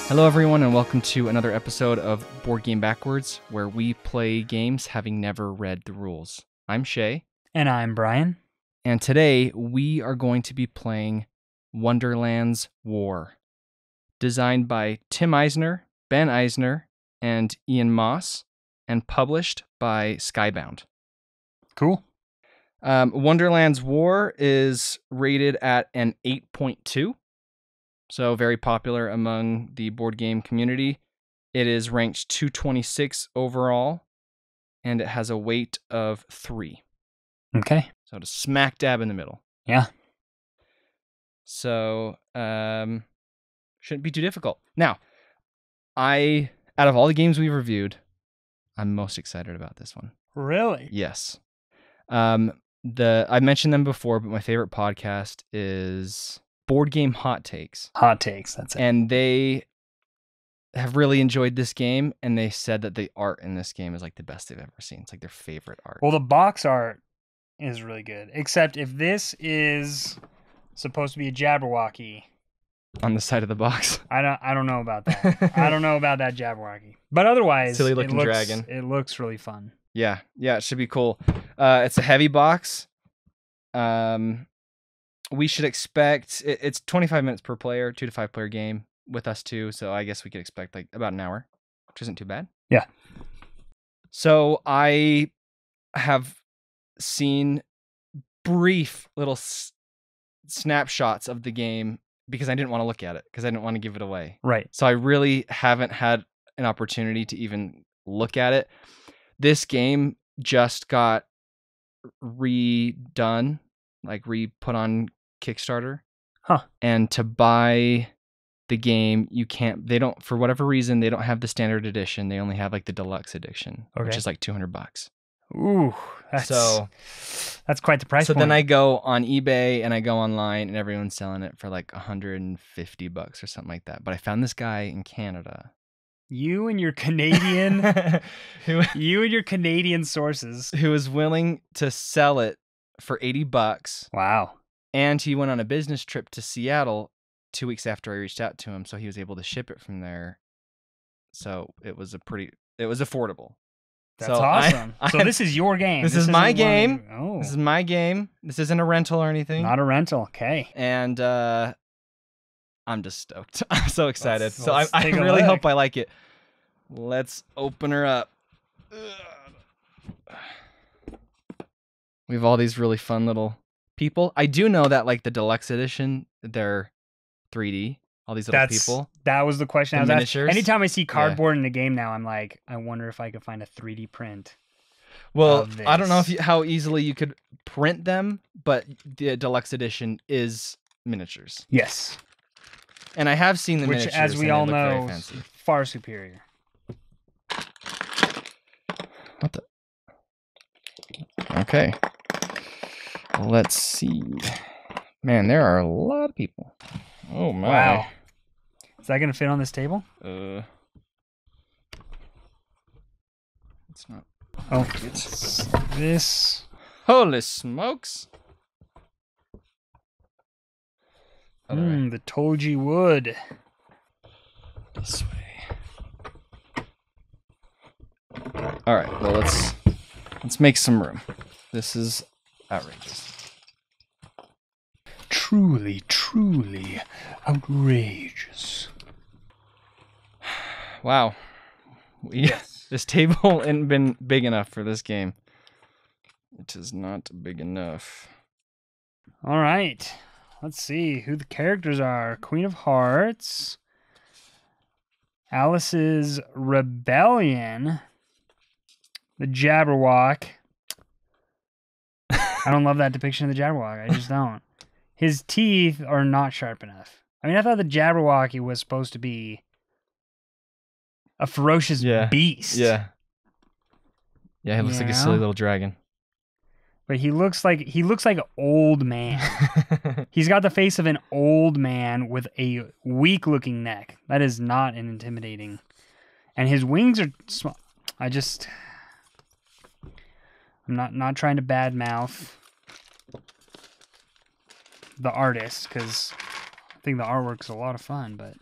Hello everyone and welcome to another episode of Board Game Backwards, where we play games having never read the rules. I'm Shay. And I'm Brian. And today we are going to be playing Wonderland's War. Designed by Tim Eisner, Ben Eisner, and Ian Moss, and published by Skybound. Cool. Wonderland's War is rated at an 8.2. So very popular among the board game community. It is ranked 226 overall, and it has a weight of 3. Okay. So it's smack dab in the middle. Yeah. So shouldn't be too difficult. Now, out of all the games we've reviewed, I'm most excited about this one. Really? Yes. I mentioned them before, but my favorite podcast is Board Game Hot Takes. Hot Takes, that's it. And they have really enjoyed this game, and they said that the art in this game is like the best they've ever seen. It's like their favorite art. Well, the box art is really good, except if this is supposed to be a Jabberwocky On the side of the box. I don't know about that. I don't know about that Jabberwocky. But otherwise, Silly looking dragon. It looks really fun. Yeah, it should be cool. It's a heavy box. We should expect it's 25 minutes per player, 2 to 5 player game with us too. So I guess we could expect like about an hour, which isn't too bad. Yeah. So I have seen brief little snapshots of the game because I didn't want to look at it because I didn't want to give it away. Right. So I really haven't had an opportunity to even look at it. This game just got redone, like re-put on Kickstarter. Huh. And to buy the game, for whatever reason, they don't have the standard edition. They only have like the deluxe edition, which is like $200. Ooh, that's quite the price point. So then I go on eBay and I go online and everyone's selling it for like $150 or something like that. But I found this guy in Canada. You and your Canadian sources. Who was willing to sell it for $80. Wow. And he went on a business trip to Seattle 2 weeks after I reached out to him, so he was able to ship it from there. So it was affordable. That's awesome. So this is your game. This is my game. Oh. This is my game. This isn't a rental or anything. Not a rental. Okay. And I'm just stoked. I'm so excited. Let's I really hope I like it. Let's open her up. We have all these really fun little people. I do know that like the deluxe edition, they're 3D. All these little people. That was the question I was miniatures. asking. Anytime I see cardboard in a game now, I'm like, I wonder if I could find a 3D print. Well, I don't know how easily you could print them, but the deluxe edition is miniatures. Yes. And I have seen the miniatures, which, as we all know, is far superior. What the? Okay. Let's see. Man, there are a lot of people. Oh my! Wow. Is that gonna fit on this table? It's not. Oh, it's this. Holy smokes! The Toji wood. This way. All right. Well, let's make some room. This is outrageous. Truly, truly outrageous. Wow. This table hasn't been big enough for this game. It is not big enough. All right. Let's see who the characters are. Queen of Hearts. Alice's Rebellion. The Jabberwock. I don't love that depiction of the Jabberwock. I just don't. His teeth are not sharp enough. I mean, I thought the Jabberwocky was supposed to be a ferocious beast. Yeah. Yeah, he looks like a silly little dragon. But he looks like an old man. He's got the face of an old man with a weak-looking neck. That is not an intimidating. And his wings are small. I'm not trying to badmouth the artist, because I think the artwork's a lot of fun, but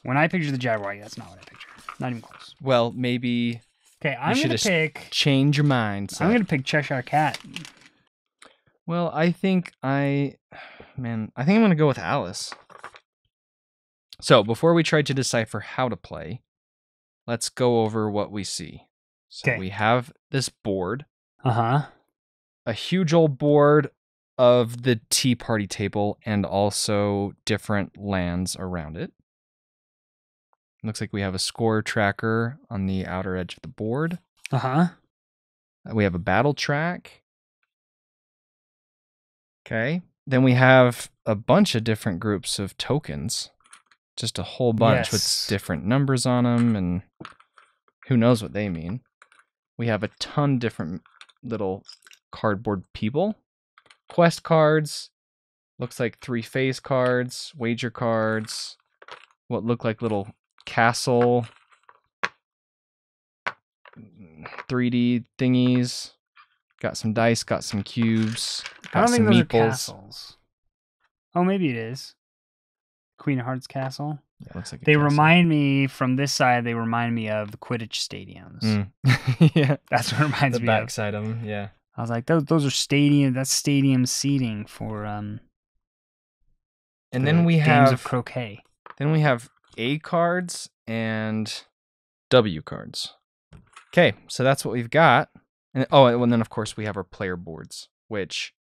When I picture the Jabberwocky, that's not what I picture. Not even close. Well, maybe Okay, I'm going to pick... change your mindset. I'm going to pick Cheshire Cat. Well, I think I'm going to go with Alice. So, before we try to decipher how to play, let's go over what we see. So, we have this board. Uh-huh. A huge old board of the Tea Party table and also different lands around it. Looks like we have a score tracker on the outer edge of the board. Uh-huh. We have a battle track. Okay. Then we have a bunch of different groups of tokens. Just a whole bunch with different numbers on them, and who knows what they mean. We have a ton different little cardboard people. Quest cards. Looks like 3 phase cards. Wager cards. What look like little castle 3D thingies. Got some dice, got some cubes, got I don't some think those meeples. are castles. Oh, maybe it is. Queen of Hearts Castle. Yeah, looks like they remind me, from this side, they remind me of the Quidditch stadiums. Yeah. That's what it reminds me of. The backside of them, yeah. I was like, those are that's stadium seating for and then we have games of croquet. Then we have A cards and W cards. Okay, so that's what we've got. And then of course we have our player boards, which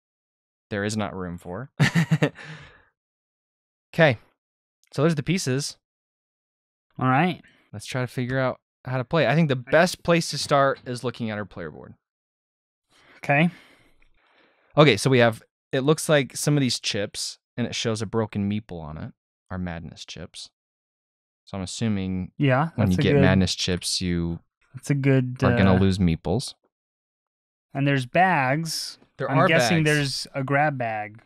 there is not room for. Okay, so there's the pieces. All right. Let's try to figure out how to play. I think the best place to start is looking at our player board. Okay. Okay, so we have, it looks like some of these chips, and it shows a broken meeple on it, are madness chips. So I'm assuming when you get madness chips, that's a good are going to lose meeples. And there's bags. I'm guessing there's a grab bag.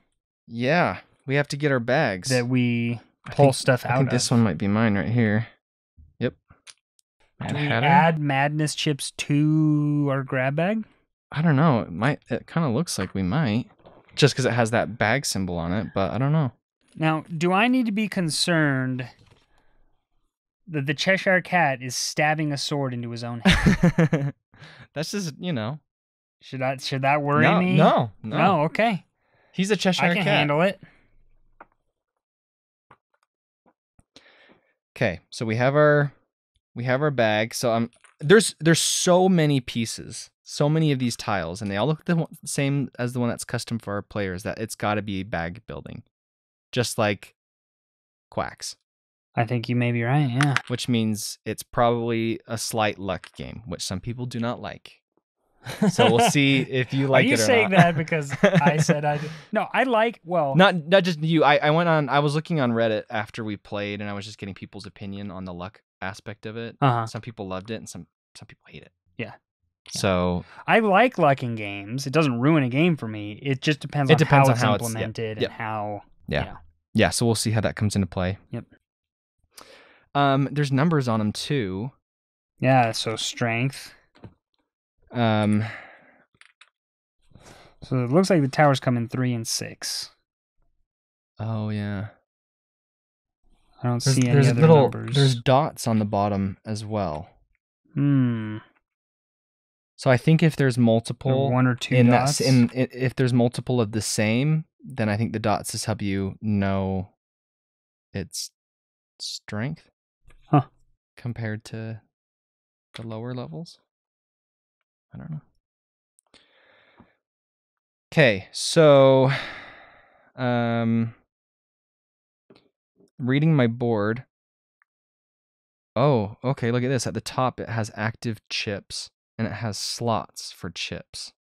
Yeah, we have to get our bags. That we pull stuff out of. I think this one might be mine right here. Yep. Do we add madness chips to our grab bag? I don't know. It kind of looks like we might. Just because it has that bag symbol on it, but I don't know. Now, do I need to be concerned that the Cheshire Cat is stabbing a sword into his own head? That's just, Should that worry me? No. Okay. He's a Cheshire Cat. I can handle it. Okay, so we have our bag. So there's so many pieces, so many of these tiles, and they all look the same as the one that's custom for our players. That it's got to be bag building, just like Quacks. I think you may be right. Yeah. Which means it's probably a slight luck game, which some people do not like. So we'll see if you like it or not. Are you saying that because I said I did? No, I like, not just you. I was looking on Reddit after we played, and I was just getting people's opinion on the luck aspect of it. Some people loved it, and some people hate it. Yeah. So I like luck in games. It doesn't ruin a game for me. It just depends on how it's implemented and how. Yeah. So we'll see how that comes into play. Yep. There's numbers on them too. Yeah. So strength. So it looks like the towers come in 3 and 6. Oh yeah. I don't see any other numbers. There's dots on the bottom as well. So I think if there's multiple, 1 or 2 dots, if there's multiple of the same, then I think the dots just help you know its strength, compared to the lower levels. I don't know. Okay, so reading my board. Oh, okay, look at this. At the top it has active chips and it has slots for chips.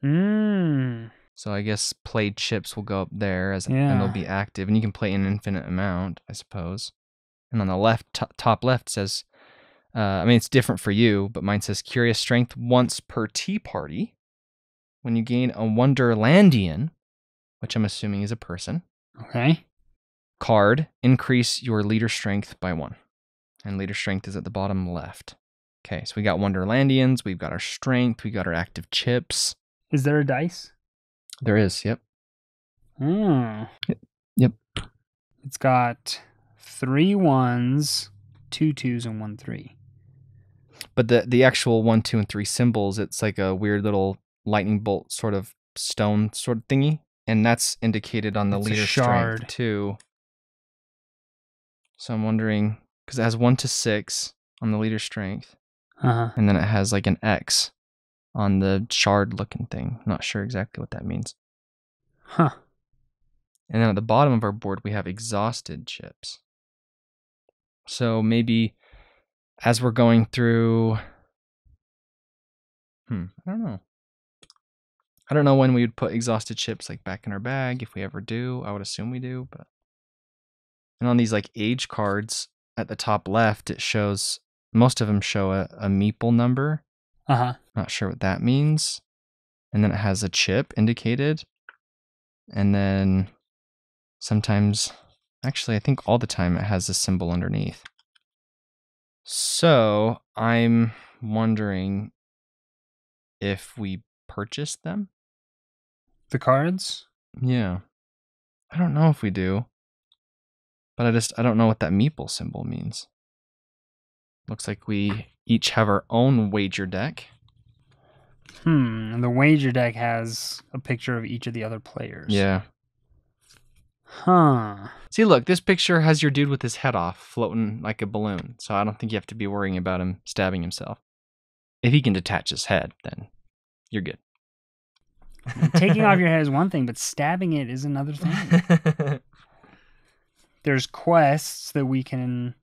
So I guess played chips will go up there and they'll be active, and you can play an infinite amount, I suppose. And on the left, top left says, it's different for you, but mine says Curious Strength once per tea party. When you gain a Wonderlandian, which I'm assuming is a person. Okay. Card, increase your leader strength by 1. And leader strength is at the bottom left. Okay, so we got Wonderlandians, we've got our strength, we got our active chips. Is there a dice? There is, yep. Yep. Yep. It's got 3 1s, 2 2s, and 1 3. But the actual 1, 2, and 3 symbols, it's like a weird little lightning bolt sort of stone sort of thingy. And that's indicated on the It's a leader shard. strength too. So I'm wondering, because it has 1 to 6 on the leader strength. And then it has like an X on the shard looking thing. Not sure exactly what that means. Huh. And then at the bottom of our board, we have exhausted chips. So maybe as we're going through, I don't know. I don't know when we would put exhausted chips like back in our bag, if we ever do. I would assume we do, but. And on these like age cards at the top left, it shows, most of them show a meeple number. Not sure what that means. And then it has a chip indicated. And then sometimes, actually, I think all the time it has a symbol underneath. So I'm wondering if we purchased them. The cards? Yeah. I don't know if we do. But I don't know what that meeple symbol means. Looks like we each have our own wager deck. And the wager deck has a picture of each of the other players. Yeah. Huh. See, look, this picture has your dude with his head off, floating like a balloon. So I don't think you have to be worrying about him stabbing himself. If he can detach his head, then you're good. Taking off your head is one thing, but stabbing it is another thing. There's quests that we can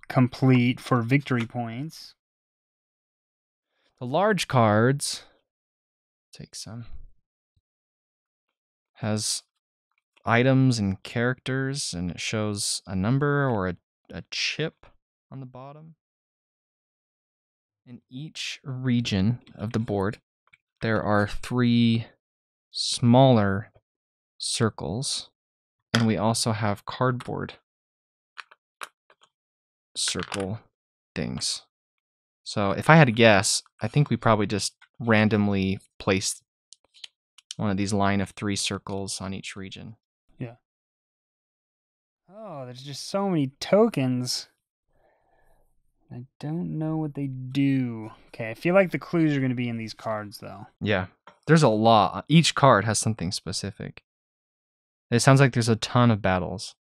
complete for victory points. The large cards, take some, has items and characters, and it shows a number or a chip on the bottom. In each region of the board, there are 3 smaller circles, and we also have cardboard circle things. So if I had to guess, I think we probably just randomly placed one of these line of 3 circles on each region. Yeah. Oh, there's just so many tokens. I don't know what they do. Okay, I feel like the clues are going to be in these cards, though. Yeah, there's a lot. Each card has something specific. It sounds like there's a ton of battles.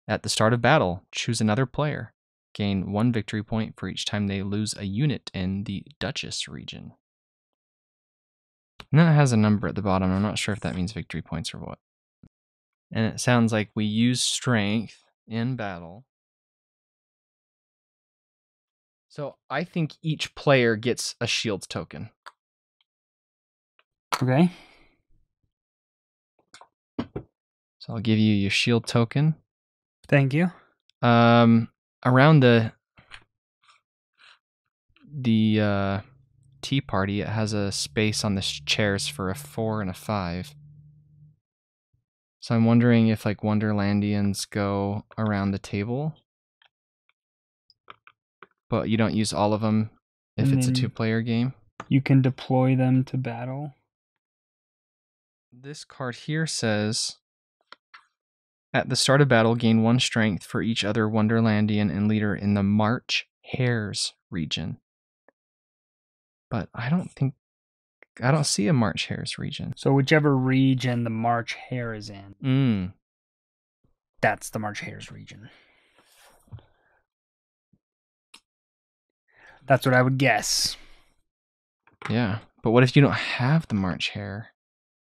At the start of battle, choose another player. Gain 1 victory point for each time they lose a unit in the Duchess region. And then it has a number at the bottom. I'm not sure if that means victory points or what. And it sounds like we use strength in battle. So I think each player gets a shield token. Okay. So I'll give you your shield token. Thank you. Around the tea party, it has a space on the chairs for a 4 and a 5. So I'm wondering if like Wonderlandians go around the table, but you don't use all of them if it's a 2-player game. You can deploy them to battle. This card here says, at the start of battle, gain 1 strength for each other Wonderlandian and leader in the March Hares region. But I don't see a March Hares region. So whichever region the March Hare is in, that's the March Hares region. That's what I would guess. Yeah, but what if you don't have the March Hare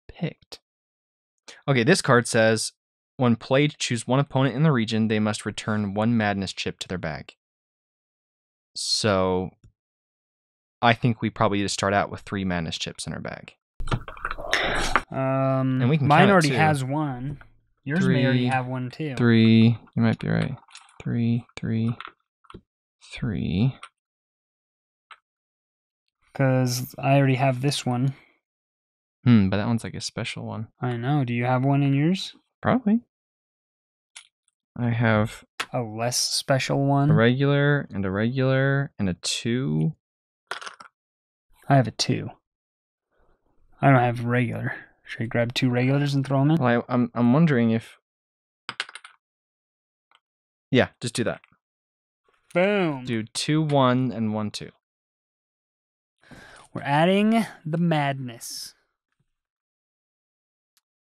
picked? Okay, this card says, when played, choose 1 opponent in the region. They must return 1 madness chip to their bag. So I think we probably just start out with 3 madness chips in our bag. And we can mine count it already too. has 1. Yours may already have 1 too. 3. You might be right. 3, 3, 3. Because I already have this one. But that one's like a special one. I know. Do you have one in yours? Probably. I have a less special one. a regular and a 2. I have a 2. I don't have regular. Should I grab 2 regulars and throw them in? Well, I'm wondering if... Yeah, just do that. Boom. Do 2, 1, and 1, 2. We're adding the madness.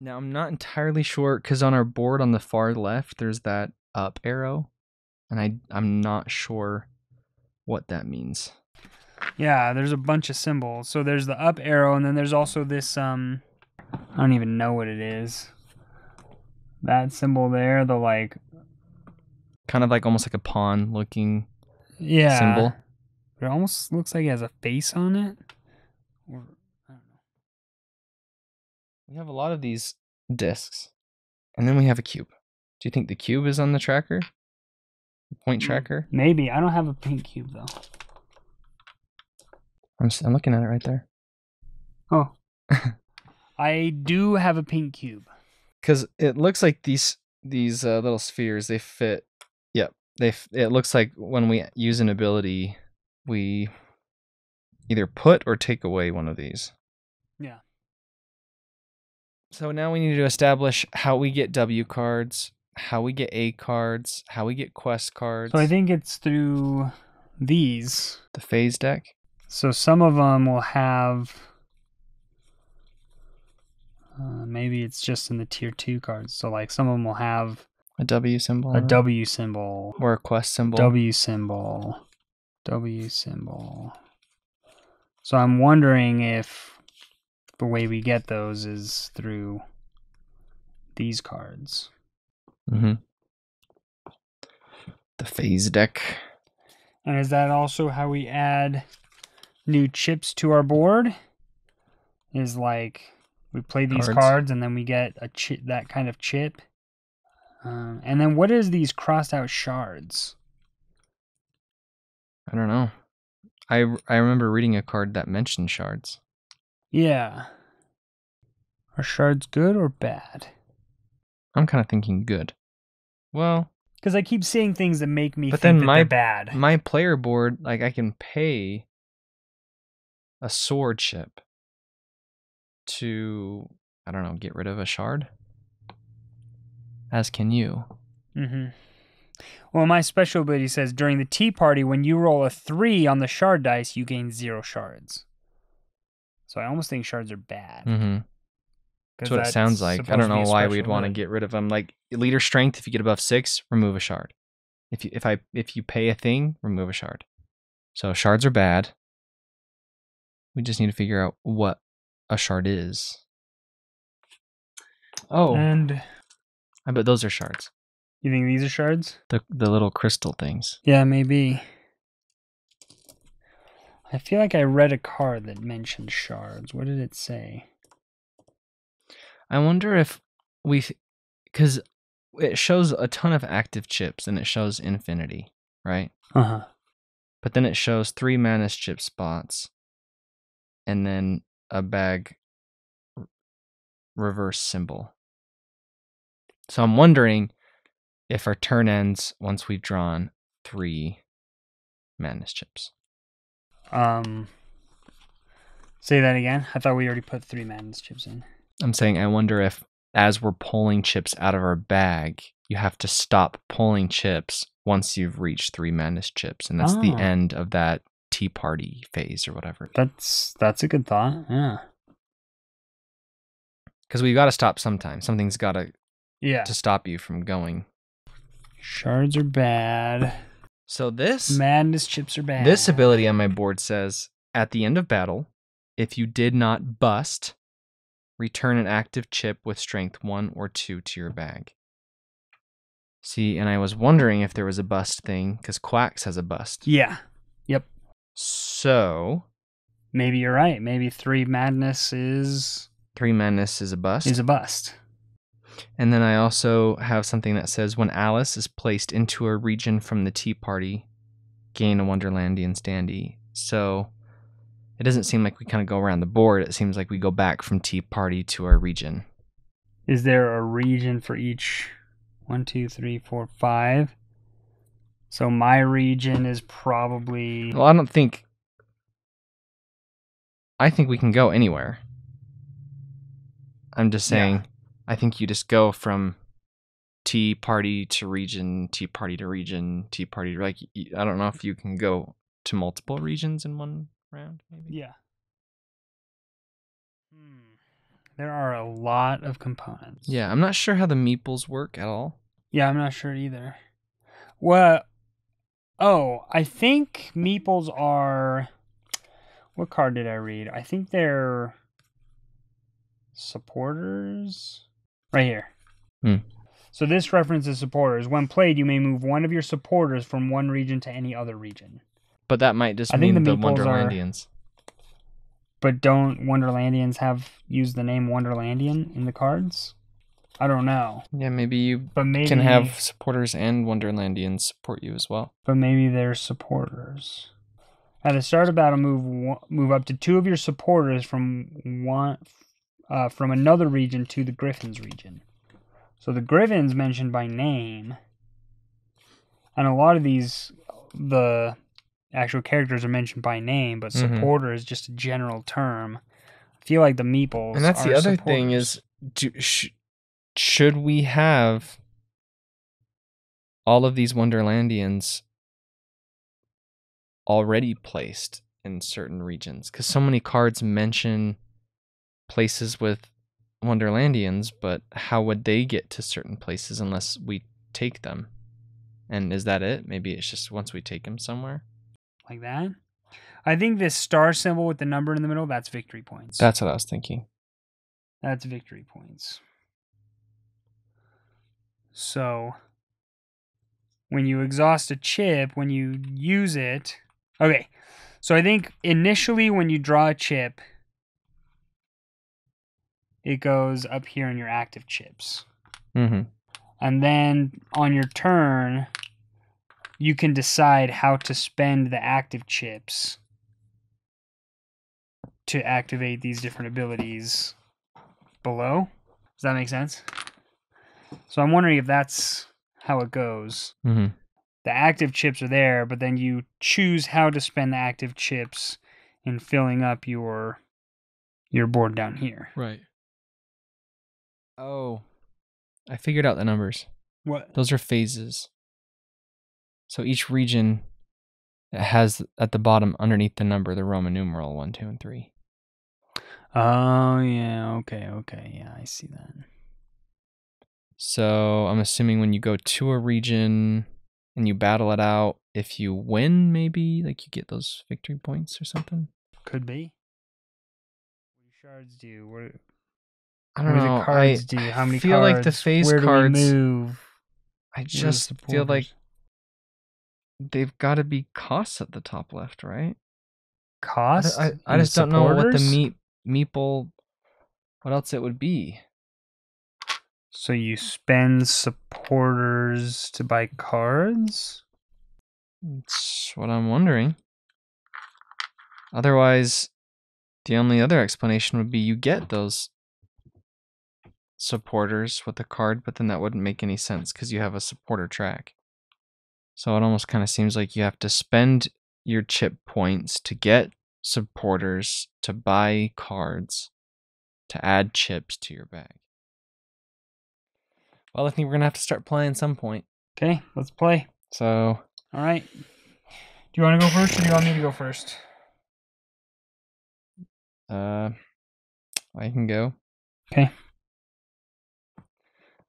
Now, I'm not entirely sure, because on our board on the far left, there's that up arrow, and I'm not sure what that means. Yeah, there's a bunch of symbols. So there's the up arrow, and then there's also this, I don't even know what it is. That symbol there, the like... Kind of like almost like a pawn looking Yeah. symbol. It almost looks like it has a face on it. Or, I don't know. We have a lot of these discs, and then we have a cube. Do you think the cube is on the tracker? The point tracker? Maybe. I don't have a pink cube, though. I'm looking at it right there. Oh. I do have a pink cube. Because it looks like these little spheres, they fit. Yep. It looks like when we use an ability, we either put or take away one of these. Yeah. So now we need to establish how we get W cards, how we get A cards, how we get quest cards. So I think it's through these. The phase deck. So some of them will have... maybe it's just in the tier 2 cards. So like some of them will have A W symbol. a W symbol. Or a quest symbol. W symbol. W symbol. So I'm wondering if the way we get those is through these cards. Mm-hmm. The phase deck. And is that also how we add new chips to our board? Is like we play these cards and then we get a chip, that kind of chip. And then what is these crossed out shards? I don't know. I remember reading a card that mentioned shards. Yeah. Are shards good or bad? I'm kind of thinking good. Well, because I keep seeing things that make me but think then that they're bad. My player board, like I can pay a sword chip to, I don't know, get rid of a shard. As can you. Mm-hmm. Well, my special ability says during the tea party, when you roll a 3 on the shard dice, you gain 0 shards. So I almost think shards are bad. Mm-hmm. That's what it sounds like. I don't know why we'd want to get rid of them. Like leader strength, if you get above 6, remove a shard. If you pay a thing, remove a shard. So shards are bad. We just need to figure out what a shard is. Oh, and I bet those are shards. You think these are shards? The little crystal things. Yeah, maybe. I feel like I read a card that mentioned shards. What did it say? I wonder if because it shows a ton of active chips and it shows infinity, right? Uh-huh. But then it shows 3 Manus chip spots and then a bag reverse symbol. So I'm wondering if our turn ends once we've drawn 3 Manus chips. Say that again. I thought we already put 3 Madness chips in. I'm saying I wonder if as we're pulling chips out of our bag, you have to stop pulling chips once you've reached 3 Madness chips, and that's the end of that tea party phase or whatever. That's a good thought. Yeah. Because we got to stop sometime. Something's got to stop you from going. Shards are bad. So this Madness chips are bad. This ability on my board says, at the end of battle, if you did not bust, return an active chip with strength 1 or 2 to your bag. See, and I was wondering if there was a bust thing, because Quacks has a bust. Yeah. Yep. So maybe you're right. Maybe 3 Madness is... 3 Madness is a bust? Is a bust. And then I also have something that says, when Alice is placed into a region from the tea party, gain a Wonderlandian standee. So it doesn't seem like we kind of go around the board. It seems like we go back from tea party to our region. Is there a region for each? 1, 2, 3, 4, 5. So my region is probably... Well, I think we can go anywhere. I'm just saying, I think you just go from tea party to region, tea party to region, tea party. Like, I don't know if you can go to multiple regions in one round, maybe. Yeah. There are a lot of components. Yeah, I'm not sure how the meeples work at all. Yeah, I'm not sure either. Well, I think meeples are... What card did I read? I think they're supporters. Right here. So this references supporters. When played, you may move one of your supporters from one region to any other region. But that might just mean the Wonderlandians. But don't Wonderlandians have used the name Wonderlandian in the cards? I don't know. Yeah, maybe you can have supporters and Wonderlandians support you as well. But maybe they're supporters. At the start of battle, move up to 2 of your supporters from another region to the Griffin's region. So the Griffin's mentioned by name. And a lot of these, the actual characters are mentioned by name, but supporter is just a general term. I feel like the meeples. And that's the other supporters. thing is, should we have all of these Wonderlandians already placed in certain regions? Because so many cards mention places with Wonderlandians, but how would they get to certain places unless we take them? And is that it? Maybe it's just once we take them somewhere. Like that? I think this star symbol with the number in the middle, that's victory points. That's what I was thinking. That's victory points. So, when you exhaust a chip, when you use it... Okay, so I think initially when you draw a chip, it goes up here in your active chips. And then on your turn, you can decide how to spend the active chips to activate these different abilities below. Does that make sense? So I'm wondering if that's how it goes. The active chips are there, but then you choose how to spend the active chips in filling up your board down here. Right. Oh, I figured out the numbers. What? Those are phases. So each region has at the bottom underneath the number the Roman numeral 1, 2, and 3. Oh, yeah. Okay. Yeah, I see that. So I'm assuming when you go to a region and you battle it out, if you win, maybe like you get those victory points or something. Could be. What do shards do? What I don't know. The cards do? How many feel cards? Like the phase Where cards. Do we move? I just feel like they've got to be costs at the top left, right? Cost? I just don't know what the meeple. What else it would be? So you spend supporters to buy cards? That's what I'm wondering. Otherwise, the only other explanation would be you get those supporters with the card, but then that wouldn't make any sense because you have a supporter track. So it almost kind of seems like you have to spend your chip points to get supporters to buy cards to add chips to your bag. Well, I think we're going to have to start playing some point. Okay, let's play. So... All right. Do you want to go first or do you want me to go first? I can go. Okay.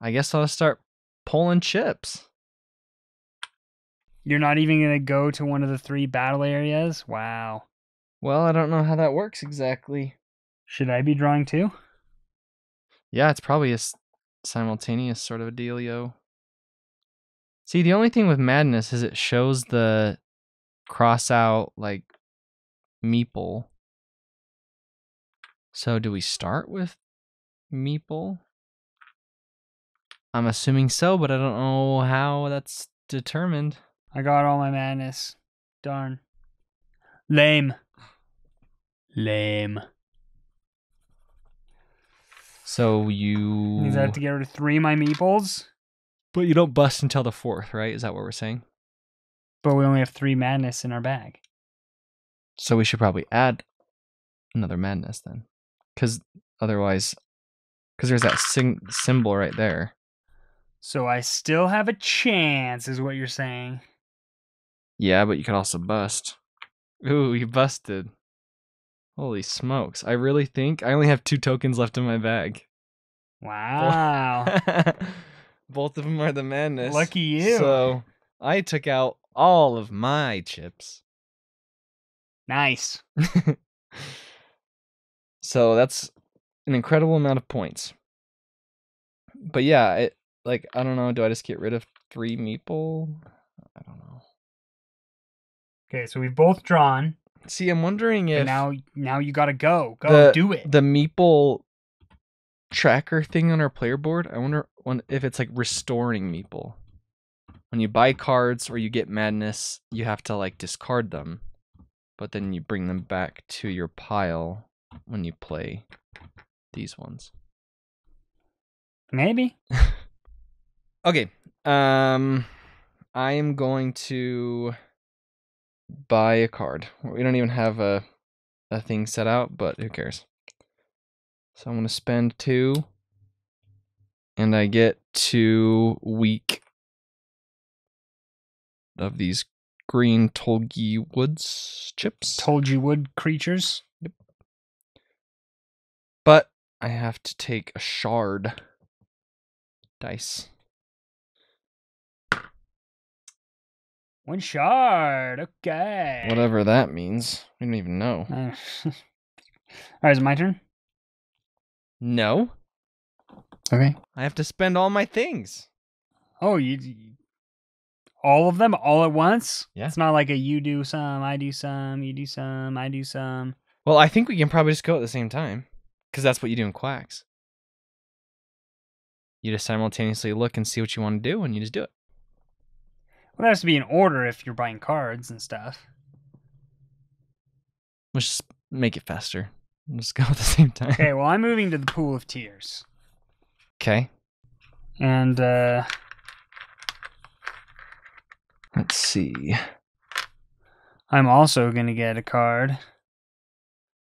I guess I'll start pulling chips. You're not even going to go to one of the 3 battle areas? Wow. Well, I don't know how that works exactly. Should I be drawing too? Yeah, it's probably a simultaneous sort of a dealio. See, the only thing with Madness is it shows the cross out, like, meeple. So do we start with meeple? I'm assuming so, but I don't know how that's determined. I got all my madness. Darn. Lame. So you... Means I have to get rid of 3 of my meeples? But you don't bust until the 4th, right? Is that what we're saying? But we only have 3 madness in our bag. So we should probably add another madness then. Because because there's that symbol right there. So I still have a chance, is what you're saying. Yeah, but you could also bust. Ooh, you busted. Holy smokes. I really think I only have 2 tokens left in my bag. Wow. Both of them are the madness. Lucky you. So I took out all of my chips. Nice. So that's an incredible amount of points. But yeah, I don't know. Do I just get rid of 3 meeple? I don't know. Okay, so we've both drawn. See, I'm wondering if now you gotta go. Do it. The meeple tracker thing on our player board, I wonder if it's like restoring meeple. When you buy cards or you get madness, you have to like discard them, but then you bring them back to your pile when you play these ones. Maybe. Okay. I am going to buy a card. We don't even have a thing set out, but who cares? So I'm going to spend 2, and I get 2 weak of these green Tolgi Woods chips. Tolgi Wood creatures. Yep. But I have to take a shard dice. 1 shard. Okay. Whatever that means. We don't even know. All right, is it my turn? No. Okay. I have to spend all my things. Oh, you all of them all at once? Yeah. It's not like a you do some, I do some, you do some, I do some. Well, I think we can probably just go at the same time, because that's what you do in Quacks. You just simultaneously look and see what you want to do, and you just do it. Well, that has to be in order if you're buying cards and stuff. Let's just make it faster. Let's go at the same time. Okay, well, I'm moving to the Pool of Tears. Okay. And, let's see. I'm also going to get a card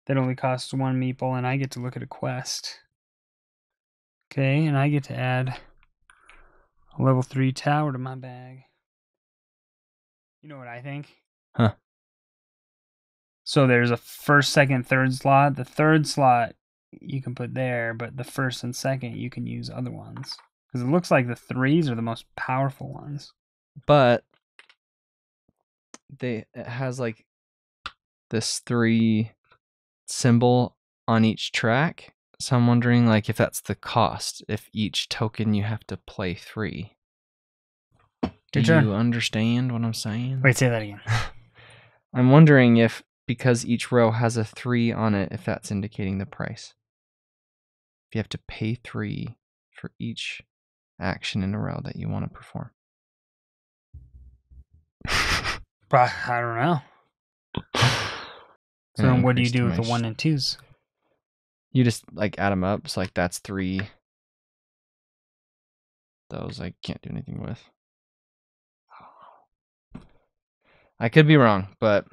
that only costs 1 meeple, and I get to look at a quest. Okay, and I get to add a level 3 tower to my bag. You know what I think? Huh. So there's a first, second, third slot. The third slot you can put there, but the first and second you can use other ones. Because it looks like the 3s are the most powerful ones. But it has like this 3 symbol on each track. So I'm wondering like if that's the cost. If each token you have to play 3. Do you understand what I'm saying? Wait, say that again. I'm wondering if, because each row has a 3 on it, if that's indicating the price. If you have to pay 3 for each action in a row that you want to perform. But I don't know. So then what do you do with the 1 and 2s? You just like add them up. So like that's 3. Those I can't do anything with. I could be wrong, but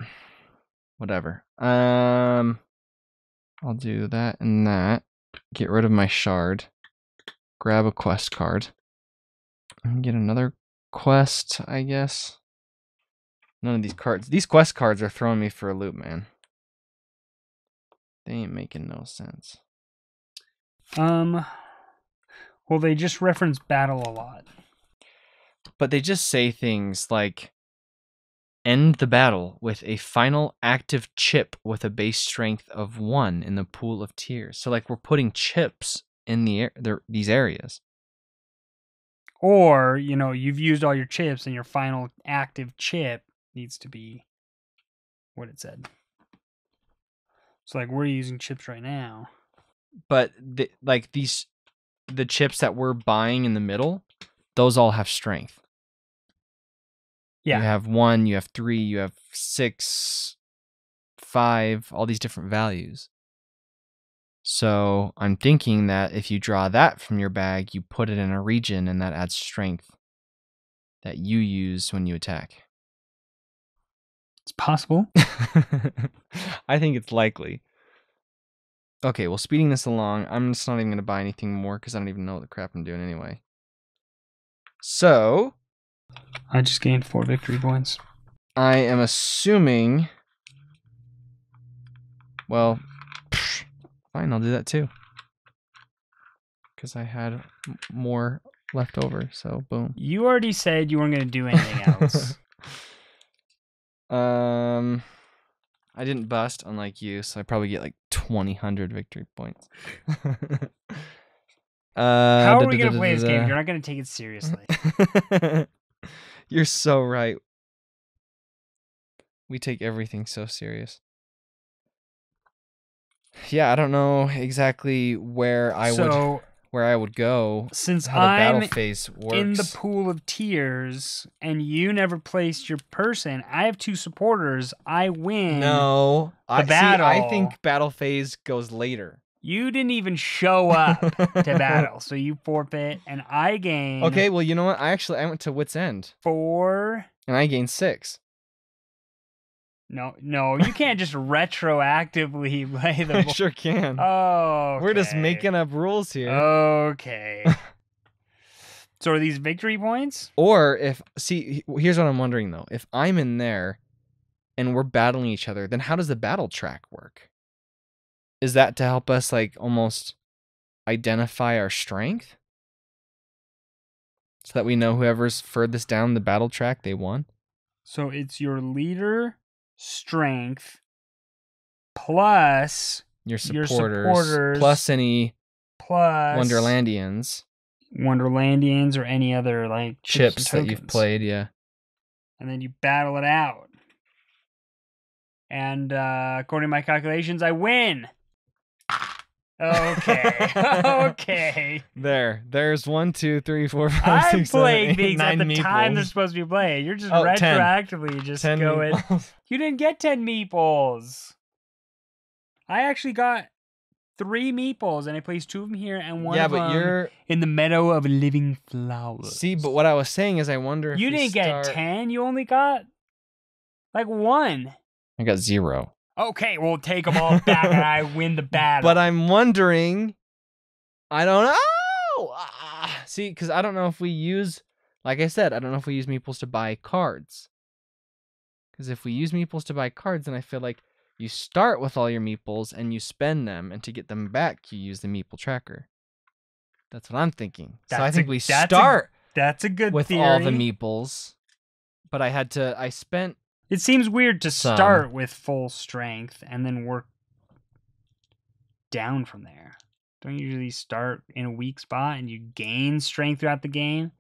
whatever. I'll do that and that. Get rid of my shard. Grab a quest card. And get another quest, I guess. None of these cards. These quest cards are throwing me for a loop, man. They ain't making no sense. Well, they just reference battle a lot. But they just say things like, end the battle with a final active chip with a base strength of 1 in the Pool of Tears. So like we're putting chips in these areas. Or, you know, you've used all your chips and your final active chip needs to be what it said. So like we're using chips right now. But the chips that we're buying in the middle, those all have strength. Yeah. You have 1, you have 3, you have 6, 5, all these different values. So I'm thinking that if you draw that from your bag, you put it in a region and that adds strength that you use when you attack. It's possible. I think it's likely. Okay, well, speeding this along, I'm just not even going to buy anything more because I don't even know what the crap I'm doing anyway. So, I just gained 4 victory points. I am assuming... Well, fine, I'll do that too. Because I had more left over, so boom. You already said you weren't going to do anything else. I didn't bust, unlike you, so I probably get like 2,000 victory points. How are we going to play this game? You're not going to take it seriously. You're so right. We take everything so serious. Yeah, I don't know exactly where I would go. Since how the battle I'm phase works. in the pool of tears and you never placed your person, I have 2 supporters. I win. No, battle. I think battle phase goes later. You didn't even show up to battle, so you forfeit, and I gain. Okay, well, you know what? I went to Wit's End. 4. And I gained 6. No, you can't just retroactively play the. I sure can. Oh, okay. We're just making up rules here. Okay. So are these victory points? Or here's what I'm wondering though: if I'm in there, and we're battling each other, then how does the battle track work? Is that to help us like almost identify our strength, so that we know whoever's furthest down the battle track they won? So it's your leader strength plus your supporters plus any Wonderlandians or any other like chips that you've played, yeah. And then you battle it out. And according to my calculations, I win. Okay. Okay. There's 1, 2, 3, 4, 5, I'm 6, 7, 8, playing things 9 at the meeples. time they're supposed to be playing. You're just 10. retroactively just 10 going. meeples. You didn't get 10 meeples. I actually got 3 meeples, and I placed 2 of them here and one of them you're in the meadow of living flowers. See, but what I was saying is, I wonder if you didn't get 10. You only got like 1. I got 0. Okay, we'll take them all back, and I win the battle. But I'm wondering. I don't know. See, because I don't know if we use, like I said, I don't know if we use meeples to buy cards. Because if we use meeples to buy cards, then I feel like you start with all your meeples and you spend them, and to get them back, you use the meeple tracker. That's what I'm thinking. So I think we start. That's a good with theory. all the meeples, but I spent. It seems weird to start with full strength and then work down from there. Don't you usually start in a weak spot and you gain strength throughout the game?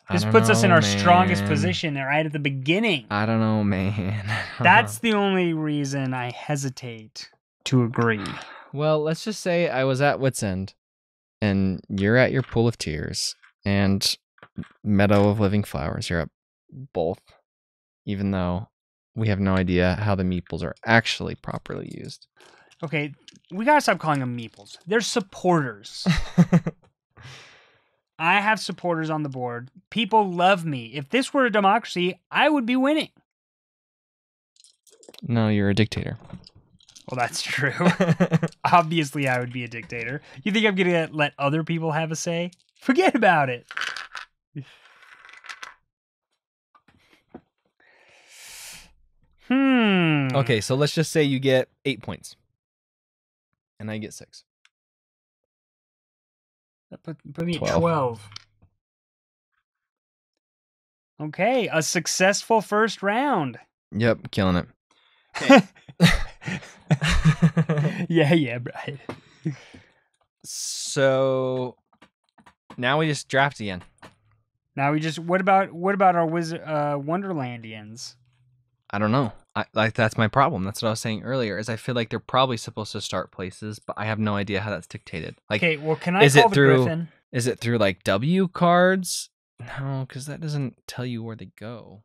This puts us in our strongest position right at the beginning. I don't know, man. That's the only reason I hesitate to agree. Well, let's just say I was at Wit's End, and you're at your pool of tears, and meadow of living flowers. You're at both, even though we have no idea how the meeples are actually properly used. Okay, we gotta stop calling them meeples. They're supporters. I have supporters on the board. People love me. If this were a democracy, I would be winning. No, you're a dictator. Well, that's true. Obviously, I would be a dictator. You think I'm gonna let other people have a say? Forget about it. Okay, so let's just say you get 8 points. And I get 6. That put me at 12. Okay, a successful first round. Yep, killing it. Okay. Yeah, Brian. So now we just draft again. Now we just what about our Wonderlandians? I don't know. That's my problem. That's what I was saying earlier. Is I feel like they're probably supposed to start places, but I have no idea how that's dictated. Like, okay, well, can I call the Griffin? Is it through like W cards? No, because that doesn't tell you where they go.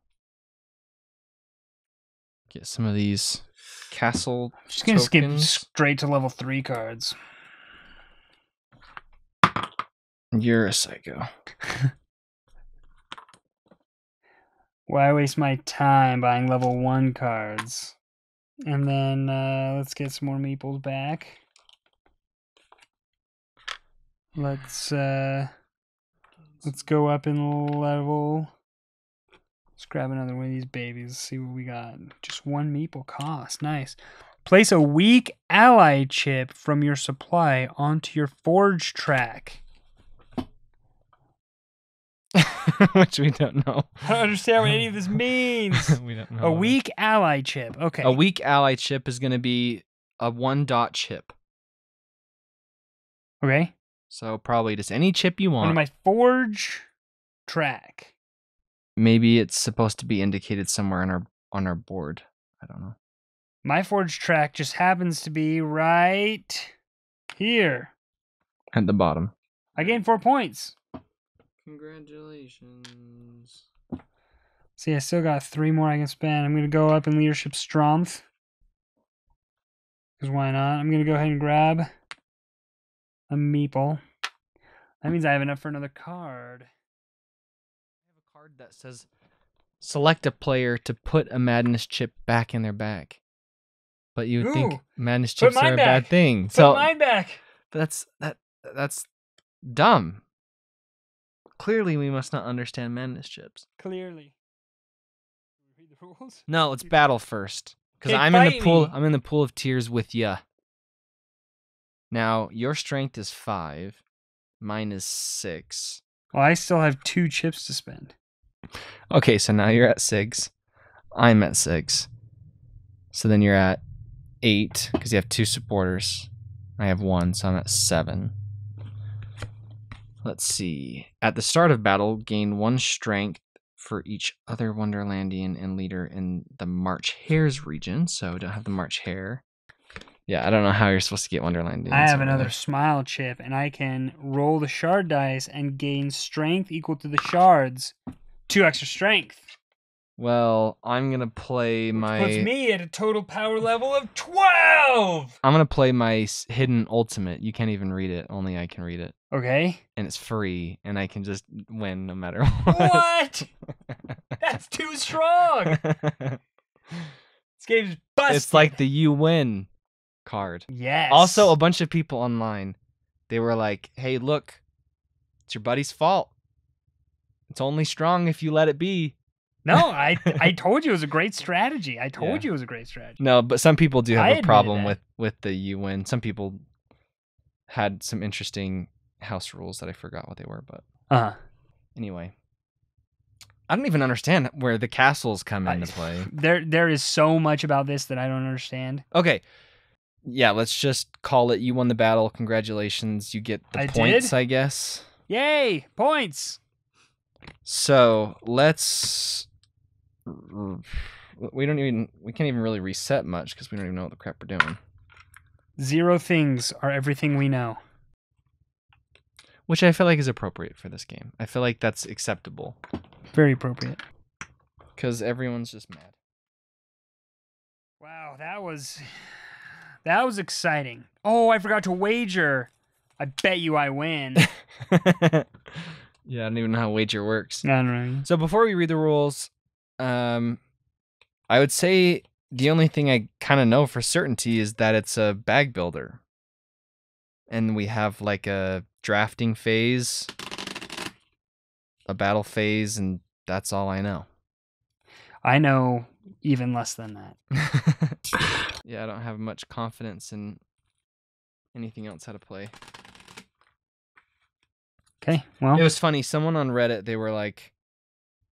Get some of these castle. I'm just gonna skip straight to level 3 cards. You're a psycho. Why waste my time buying level 1 cards? And then let's get some more meeples back. Let's go up in level. Let's grab another one of these babies. See what we got. Just 1 meeple cost. Nice. Place a weak ally chip from your supply onto your forge track. Which we don't know. I don't understand what any of this means. We don't know. A weak ally chip. Okay. A weak ally chip is going to be a 1-dot chip. Okay. So probably just any chip you want. On my forge track. Maybe it's supposed to be indicated somewhere on our board. I don't know. My forge track just happens to be right here. At the bottom. I gained 4 points. Congratulations. See, I still got 3 more I can spend. I'm going to go up in leadership strength. Because why not? I'm going to go ahead and grab a meeple. That means I have enough for another card. I have a card that says, select a player to put a Madness chip back in their bag. But you would think Madness chips are a bad thing. Put mine back. But that's dumb. Clearly, we must not understand Madness chips. Clearly. Read the rules. No, let's battle first. Because Hey, I'm in the fight pool. me. I'm in the pool of tears with ya. Now your strength is 5. Mine is 6. Well, I still have 2 chips to spend. Okay, so now you're at 6. I'm at 6. So then you're at 8 because you have 2 supporters. I have 1, so I'm at 7. Let's see. At the start of battle, gain 1 strength for each other Wonderlandian and leader in the March Hares region. So we don't have the March Hare. Yeah, I don't know how you're supposed to get Wonderlandians. I have another smile chip, and I can roll the shard dice and gain strength equal to the shards. 2 extra strength. Well, I'm going to play my... Puts me at a total power level of 12! I'm going to play my hidden ultimate. You can't even read it. Only I can read it. Okay. And it's free, and I can just win no matter what. What? That's too strong! This game's busted! It's like the you win card. Yes. Also, a bunch of people online, they were like, hey, look, it's your buddy's fault. It's only strong if you let it be. No, I told you it was a great strategy. I told you it was a great strategy. No, but some people do I have a admitted problem that. with the you win. Some people had some interesting house rules that I forgot what they were, but anyway. I don't even understand where the castles come into play. There is so much about this that I don't understand. Okay. Yeah, let's just call it you won the battle. Congratulations. You get the points, I guess. Yay, points. So, let's we can't even really reset much because we don't even know what the crap we're doing. 0 things are everything we know. Which I feel like is appropriate for this game. I feel like that's acceptable. Very appropriate. Because everyone's just mad. Wow, that was exciting. Oh, I forgot to wager. I bet you I win. Yeah, I don't even know how wager works. I don't know. So before we read the rules, I would say the only thing I kind of know for certainty is that it's a bag builder. And we have like a drafting phase, a battle phase, and that's all I know. I know even less than that. Yeah, I don't have much confidence in anything else how to play. Okay, well. It was funny. Someone on Reddit, they were like,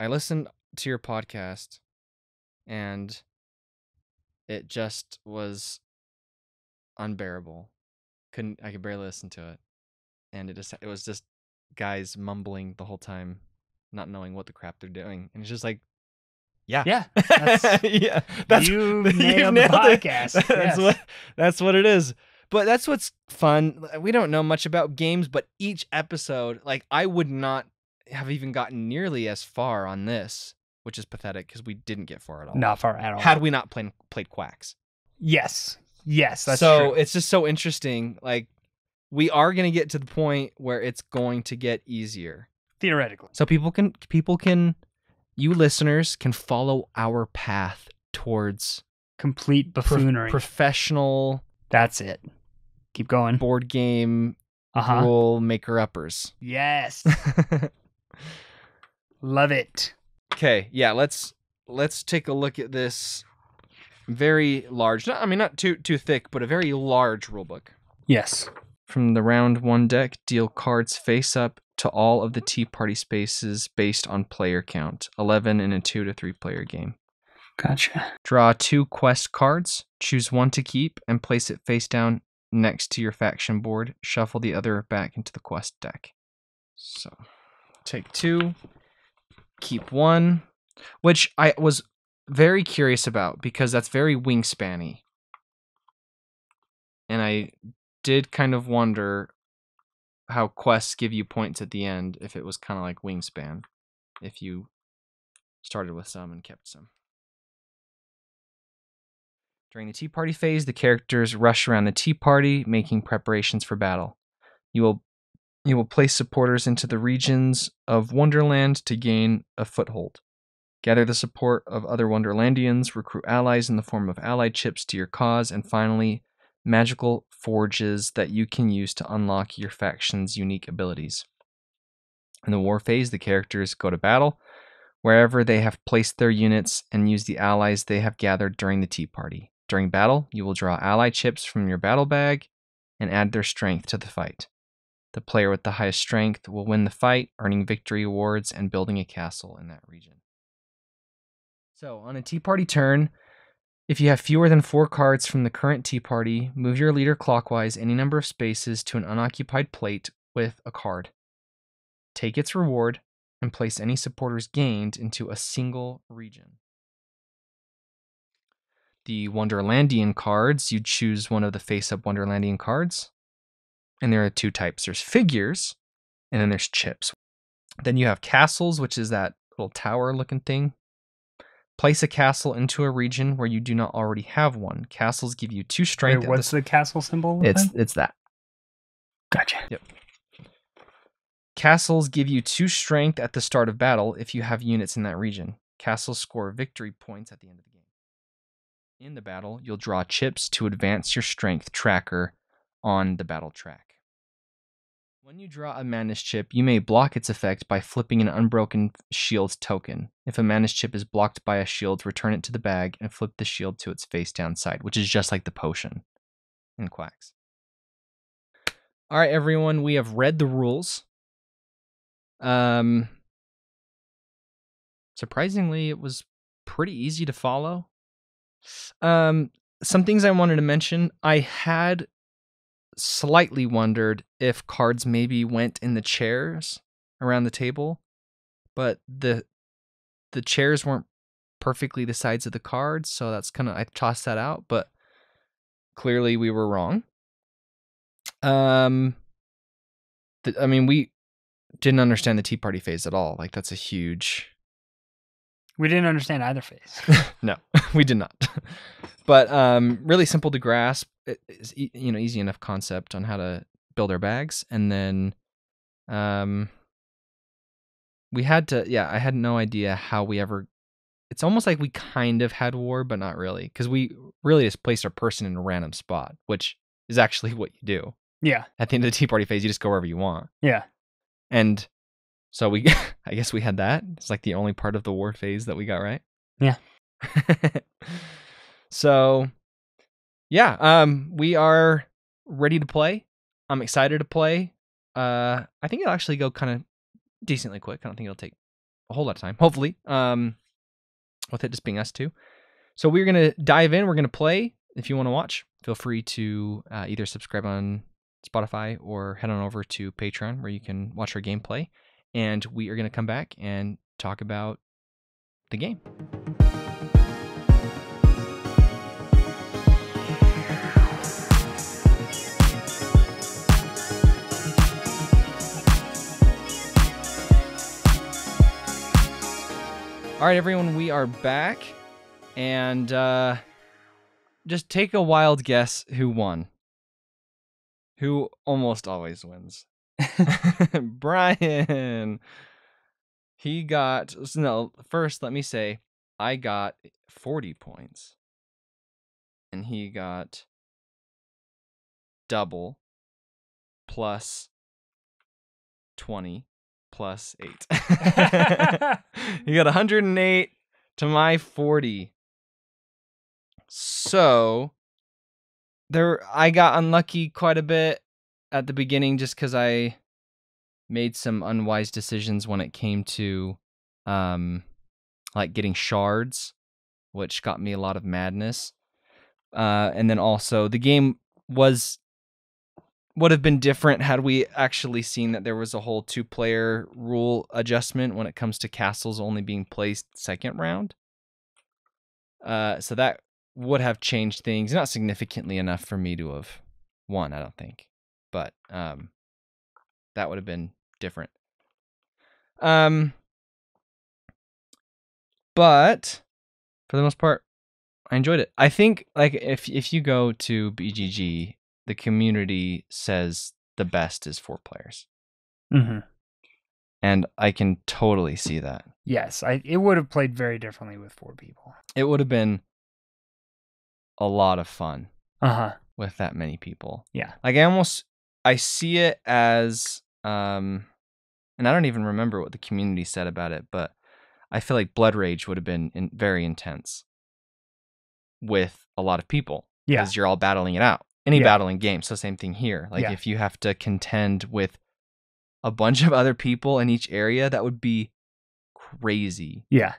I listened to your podcast, and it just was unbearable. I could barely listen to it. And it was just guys mumbling the whole time, not knowing what the crap they're doing. And it's just like, yeah. Yeah. You nailed the podcast. That's what it is. But that's what's fun. We don't know much about games, but each episode, like, I would not have even gotten nearly as far on this, which is pathetic because we didn't get far at all. Not far at all. Had we not played Quacks. Yes, that's so true. It's just so interesting. Like, we are going to get to the point where it's going to get easier. Theoretically. So people can, you listeners can follow our path towards complete buffoonery. Professional. That's it. Keep going. Board game rule maker-uppers. Yes. Love it. Okay, yeah, let's take a look at this very large, not too thick, but a very large rulebook. Yes. From the round 1 deck, deal cards face up to all of the Tea Party spaces based on player count. 11 in a 2 to 3 player game. Gotcha. Draw 2 quest cards, choose one to keep, and place it face down next to your faction board. Shuffle the other back into the quest deck. So, take 2, keep 1, which I was very curious about because that's very Wingspan-y. And I did kind of wonder how quests give you points at the end if it was kind of like Wingspan, if you started with some and kept some. During the Tea Party phase, the characters rush around the Tea Party, making preparations for battle. You will place supporters into the regions of Wonderland to gain a foothold. Gather the support of other Wonderlandians, recruit allies in the form of allied chips to your cause, and finally, magical forges that you can use to unlock your faction's unique abilities. In the war phase, the characters go to battle wherever they have placed their units and use the allies they have gathered during the Tea Party. During battle, you will draw ally chips from your battle bag and add their strength to the fight. The player with the highest strength will win the fight, earning victory awards and building a castle in that region. So, on a Tea Party turn, if you have fewer than 4 cards from the current Tea Party, move your leader clockwise any number of spaces to an unoccupied plate with a card. Take its reward and place any supporters gained into a single region. The Wonderlandian cards, you choose one of the face-up Wonderlandian cards. And there are 2 types. There's figures, and then there's chips. Then you have castles, which is that little tower-looking thing. Place a castle into a region where you do not already have one. Castles give you 2 strength. Wait, what's the castle symbol? It's that. Gotcha. Yep. Castles give you 2 strength at the start of battle if you have units in that region. Castles score victory points at the end of the game. In the battle, you'll draw chips to advance your strength tracker on the battle track. When you draw a Manus chip, you may block its effect by flipping an Unbroken Shield token. If a Manus chip is blocked by a shield, return it to the bag and flip the shield to its face down side, which is just like the potion in Quacks. All right, everyone, we have read the rules. Surprisingly, it was pretty easy to follow. Some things I wanted to mention. I had slightly wondered if cards maybe went in the chairs around the table, but the chairs weren't perfectly the sides of the cards, so that's kind of, I tossed that out, but clearly we were wrong. We didn't understand the Tea Party phase at all. Like, that's a huge... We didn't understand either phase. No, we did not. But really simple to grasp. It's easy enough concept on how to build our bags, and then we had to. Yeah, I had no idea how we ever. It's almost like we kind of had war, but not really, because we really just placed our person in a random spot, which is actually what you do. Yeah. At the end of the Tea Party phase, you just go wherever you want. Yeah. And so I guess we had that. It's like the only part of the war phase that we got right. Yeah. So, yeah, we are ready to play. I'm excited to play. I think it'll actually go kind of decently quick. I don't think it'll take a whole lot of time, hopefully, with it just being us two. So we're going to dive in. We're going to play. If you want to watch, feel free to either subscribe on Spotify or head on over to Patreon, where you can watch our gameplay. And we are going to come back and talk about the game. All right, everyone, we are back. And just take a wild guess who won. Who almost always wins. Brian. He got, no, first let me say, I got 40 points. And he got double plus 20 plus 8. You got 108 to my 40. So I got unlucky quite a bit at the beginning just because I made some unwise decisions when it came to like getting shards, which got me a lot of madness. And then also the game would have been different had we actually seen that there was a whole 2-player rule adjustment when it comes to castles only being placed second round. So that would have changed things, not significantly enough for me to have won, I don't think. But that would have been different. But for the most part, I enjoyed it. I think like if you go to BGG, the community says the best is 4 players. Mm-hmm. And I can totally see that. Yes, it would have played very differently with 4 people. It would have been a lot of fun Uh-huh. with that many people. Yeah. Like I see it as, and I don't even remember what the community said about it, but I feel like Blood Rage would have been very intense with a lot of people. Yeah. Because you're all battling it out. Any battling game, so same thing here. Like if you have to contend with a bunch of other people in each area, that would be crazy. Yeah.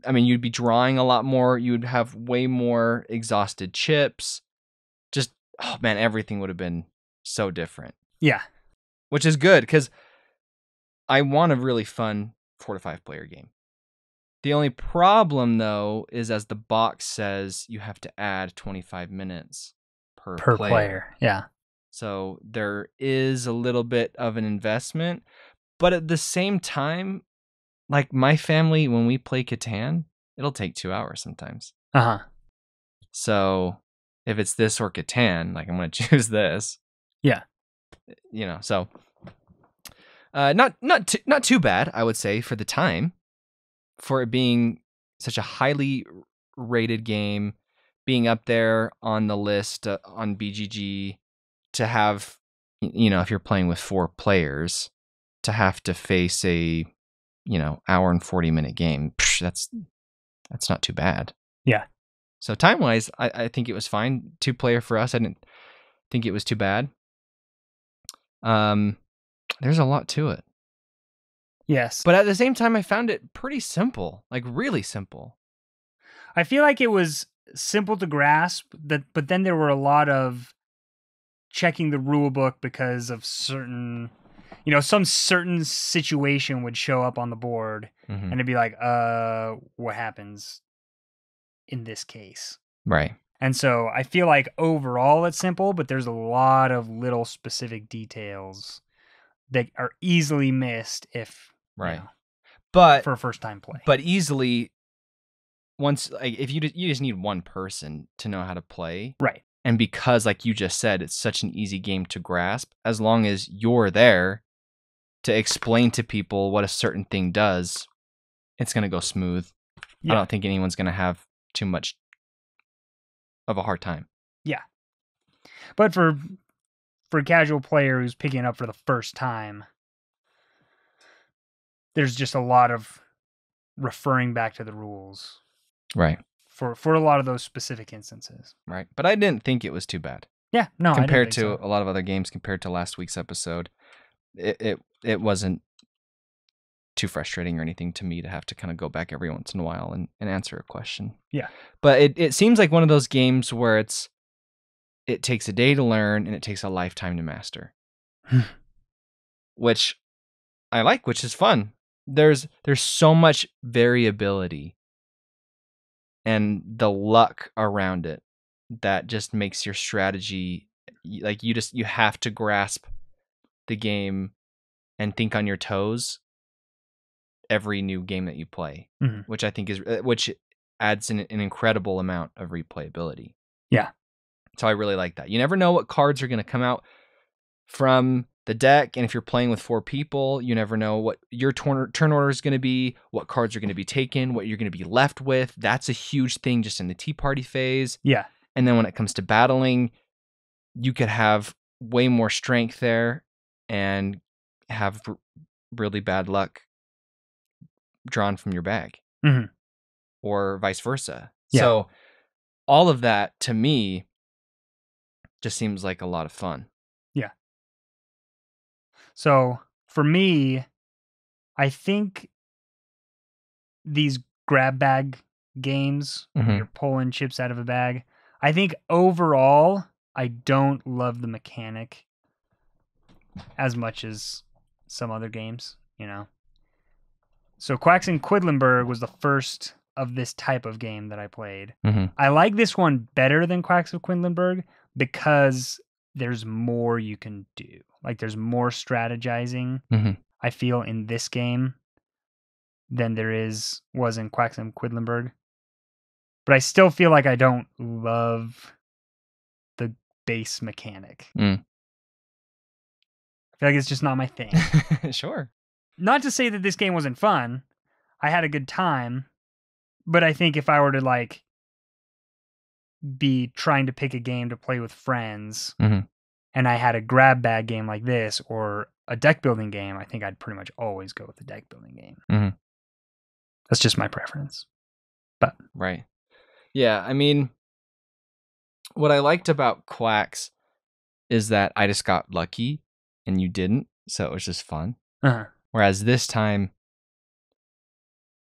I mean, you'd be drawing a lot more. You would have way more exhausted chips. Just, oh man, everything would have been so different. Yeah. Which is good, because I want a really fun 4 to 5 player game. The only problem, though, is as the box says, you have to add 25 minutes per player. Yeah. So there is a little bit of an investment. But at the same time, like my family, when we play Catan, it'll take 2 hours sometimes. Uh-huh. So if it's this or Catan, like I'm going to choose this. Yeah. So not too bad, I would say, for the time, for it being such a highly rated game, being up there on the list on BGG, to have, if you're playing with 4 players, to have to face a, hour and 40-minute game, that's not too bad. Yeah. So time-wise, I think it was fine. 2-player for us, I didn't think it was too bad. There's a lot to it. Yes. But at the same time, I found it pretty simple, like really simple. I feel like it was simple to grasp, but then there were a lot of checking the rule book because of certain, some certain situation would show up on the board, and it'd be like, what happens in this case? Right. And so I feel like overall it's simple, but there's a lot of little specific details that are easily missed if right. But for a first time play. But easily, once, like, if you just need one person to know how to play, right? And because, like you just said, it's such an easy game to grasp, as long as you're there to explain to people what a certain thing does, it's gonna go smooth. Yeah. I don't think anyone's gonna have too much of a hard time. Yeah, but for a casual player who's picking it up for the first time, there's just a lot of referring back to the rules. Right. For a lot of those specific instances. Right. But I didn't think it was too bad. Yeah, no, compared to a lot of other games, compared to last week's episode, it wasn't too frustrating or anything to me to have to kind of go back every once in a while and answer a question. Yeah. But it seems like one of those games where it takes a day to learn and it takes a lifetime to master. Which I like, which is fun. There's so much variability and the luck around it that just makes your strategy, like, you have to grasp the game and think on your toes every new game that you play, which I think which adds an incredible amount of replayability. Yeah. So I really like that. You never know what cards are going to come out from the deck, and if you're playing with 4 people, you never know what your turn order is going to be, what cards are going to be taken, what you're going to be left with. That's a huge thing just in the tea party phase. Yeah. And then when it comes to battling, you could have way more strength there and have really bad luck drawn from your bag, or vice versa. Yeah. So all of that to me just seems like a lot of fun. Yeah. So for me, I think these grab bag games, where you're pulling chips out of a bag, I think overall, I don't love the mechanic as much as some other games, So Quacks and Quedlinburg was the first of this type of game that I played. I like this one better than Quacks of Quedlinburg because there's more you can do. Like there's more strategizing, I feel, in this game than was in Quacks and Quedlinburg. But I still feel like I don't love the base mechanic. I feel like it's just not my thing. Sure. Not to say that this game wasn't fun. I had a good time. But I think if I were to be trying to pick a game to play with friends, and I had a grab bag game like this or a deck building game, I think I'd pretty much always go with the deck building game. That's just my preference. But right. Yeah, I mean, what I liked about Quacks is that I just got lucky and you didn't, so it was just fun. Whereas this time,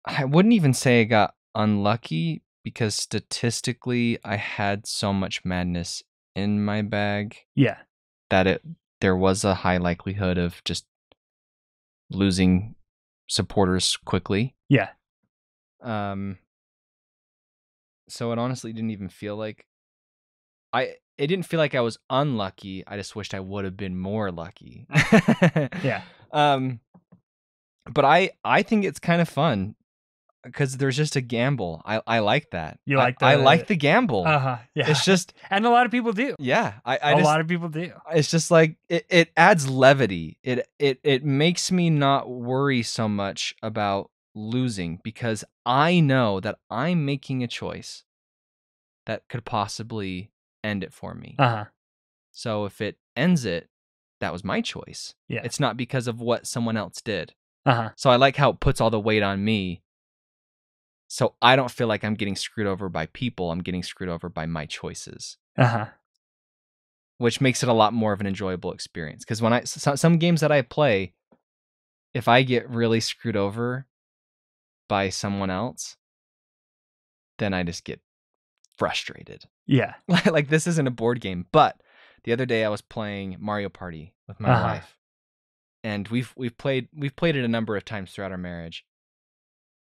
I wouldn't even say I got unlucky because statistically I had so much madness in my bag. Yeah. That there was a high likelihood of just losing supporters quickly. Yeah. So it honestly didn't even feel like it didn't feel like I was unlucky. I just wished I would have been more lucky. Yeah. But I think it's kind of fun because there's just a gamble. I like that. You like I like the gamble. Yeah. It's just, and a lot of people do. Yeah. A lot of people do. It's just like it adds levity. It makes me not worry so much about losing because I know that I'm making a choice that could possibly end it for me. So if it ends it, that was my choice. Yeah. It's not because of what someone else did. So I like how it puts all the weight on me. So I don't feel like I'm getting screwed over by people. I'm getting screwed over by my choices. Which makes it a lot more of an enjoyable experience. Because when some games that I play, if I get really screwed over by someone else, then I just get frustrated. Yeah. Like this isn't a board game, but the other day I was playing Mario Party with my wife. And we've played it a number of times throughout our marriage.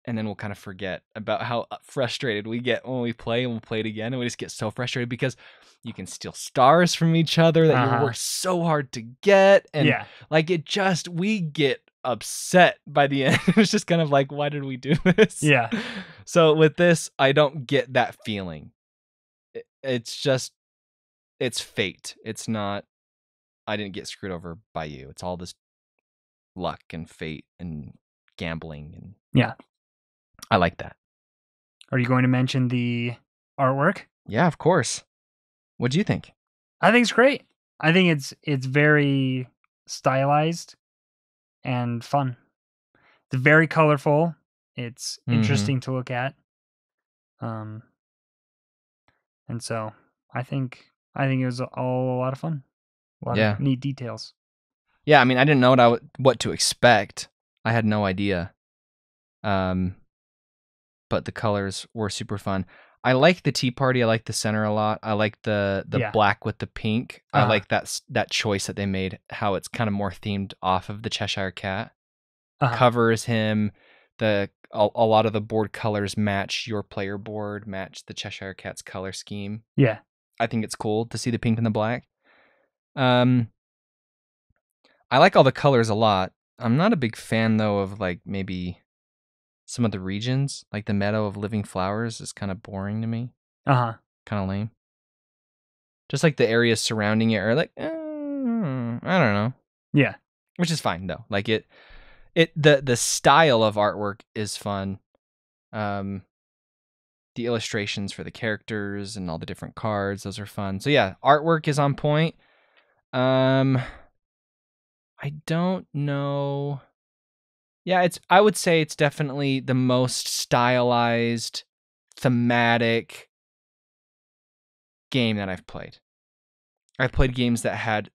And then we'll kind of forget about how frustrated we get when we play, and we'll play it again, and we just get so frustrated because you can steal stars from each other that you work so hard to get, and we get upset by the end. It's just kind of like, why did we do this? Yeah. So with this, I don't get that feeling. It's just, it's fate. It's not, I didn't get screwed over by you. It's all this luck and fate and gambling, and yeah. I like that. Are you going to mention the artwork? Yeah, of course. What do you think? I think it's great. I think it's very stylized and fun. It's very colorful. It's interesting to look at. And so I think it was all a lot of fun. A lot of neat details. Yeah, I mean, I didn't know what to expect. I had no idea. But the colors were super fun. I like the tea party. I like the center a lot. I like the black with the pink. I like that choice that they made, how it's kind of more themed off of the Cheshire Cat. Covers him. A lot of the board colors match your player board, match the Cheshire Cat's color scheme. Yeah. I think it's cool to see the pink and the black. I like all the colors a lot. I'm not a big fan though of like maybe some of the regions, like the Meadow of Living Flowers is kind of boring to me. Kind of lame. Just like the areas surrounding it are like, I don't know. Yeah. Which is fine though. Like the style of artwork is fun. The illustrations for the characters and all the different cards, those are fun. So yeah, artwork is on point. I don't know. Yeah, I would say it's definitely the most stylized, thematic game that I've played. I've played games that had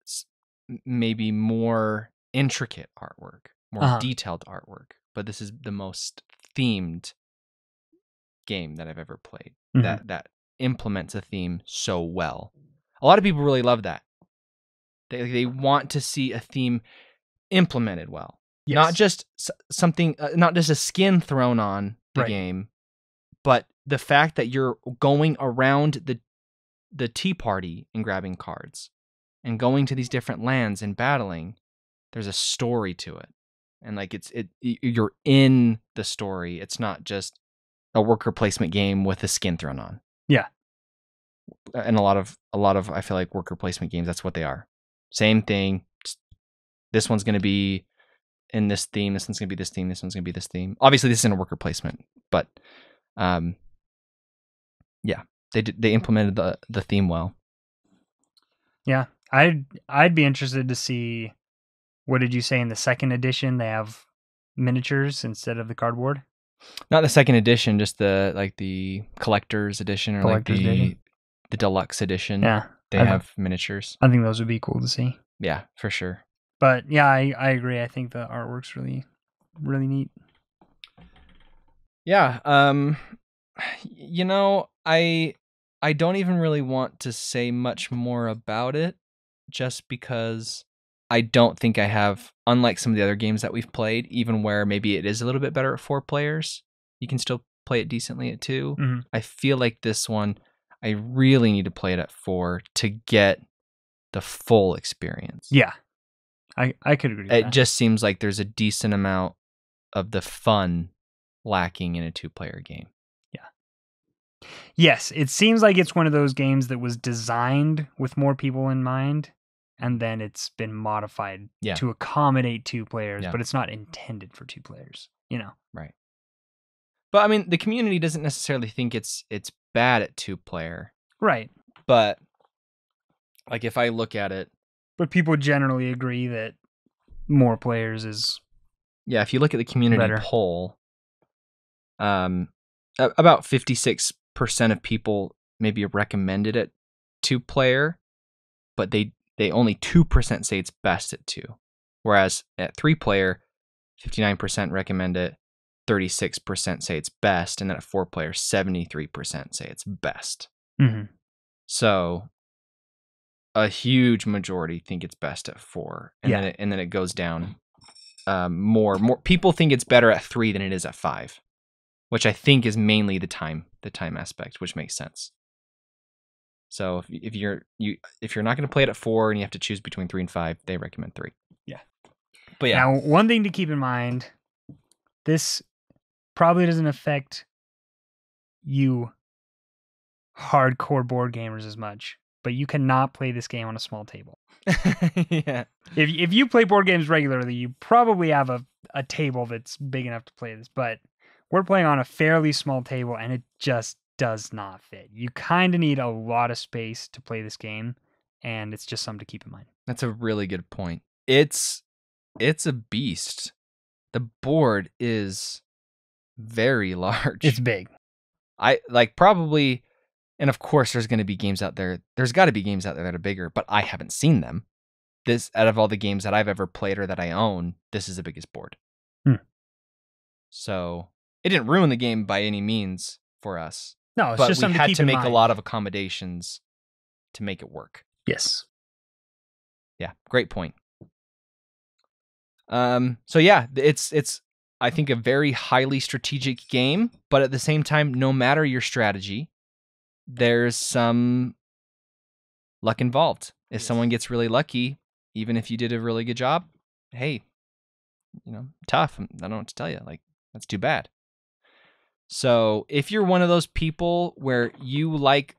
maybe more intricate artwork, more detailed artwork, but this is the most themed game that I've ever played that implements a theme so well. A lot of people really love that. They want to see a theme implemented well. Yes. Not just something, not just a skin thrown on the game, but the fact that you're going around the tea party and grabbing cards and going to these different lands and battling. There's a story to it. And like you're in the story. It's not just a worker placement game with a skin thrown on. Yeah. And a lot of I feel like worker placement games, that's what they are. Same thing. This one's going to be in this theme. This one's going to be this theme. This one's going to be this theme. Obviously, this isn't a worker placement, but yeah, they implemented the theme well. Yeah, I'd be interested to see. What did you say in the second edition? They have miniatures instead of the cardboard. Not the second edition, just the collector's edition or the deluxe edition. Yeah, they have miniatures. I think those would be cool to see. Yeah, for sure. But yeah, I agree. I think the artwork's really, really neat. Yeah. You know, I don't even really want to say much more about it, just because I don't think I have, unlike some of the other games that we've played, even where maybe it is a little bit better at 4 players, you can still play it decently at 2. Mm-hmm. I feel like this one, I really need to play it at 4 to get the full experience. Yeah, I could agree with that. It just seems like there's a decent amount of the fun lacking in a 2-player game. Yeah. Yes, it seems like it's one of those games that was designed with more people in mind, and then it's been modified to accommodate 2 players, but it's not intended for 2 players, you know? Right. But I mean, the community doesn't necessarily think it's bad at 2-player. Right. But like if I look at it, but people generally agree that more players is if you look at the community poll, about 56% of people maybe recommended it 2-player, but they only 2% say it's best at 2. Whereas at 3-player, 59% recommend it, 36% say it's best, and then at 4-player, 73% say it's best. Mm-hmm. So a huge majority think it's best at 4, and then it goes down. More people think it's better at 3 than it is at 5, which I think is mainly the time aspect, which makes sense. So if you're not going to play it at 4 and you have to choose between 3 and 5, they recommend 3. Yeah. But yeah. Now, one thing to keep in mind, this probably doesn't affect you hardcore board gamers as much, but you cannot play this game on a small table. Yeah. If you play board games regularly, you probably have a table that's big enough to play this, but we're playing on a fairly small table and it just does not fit. You kind of need a lot of space to play this game, and it's just something to keep in mind. That's a really good point. It's a beast. The board is very large. It's big. I like probably, and of course there's going to be games out there. There's got to be games out there that are bigger, but I haven't seen them. This, out of all the games that I've ever played or that I own, this is the biggest board. So it didn't ruin the game by any means for us. No, it's just something to keep in mind. But we had to make a lot of accommodations to make it work. Yes. Yeah, great point. So yeah, it's I think a very highly strategic game, but at the same time, no matter your strategy, there's some luck involved. If someone gets really lucky, even if you did a really good job, hey, tough. I don't know what to tell you. Like, that's too bad. So if you're one of those people where you like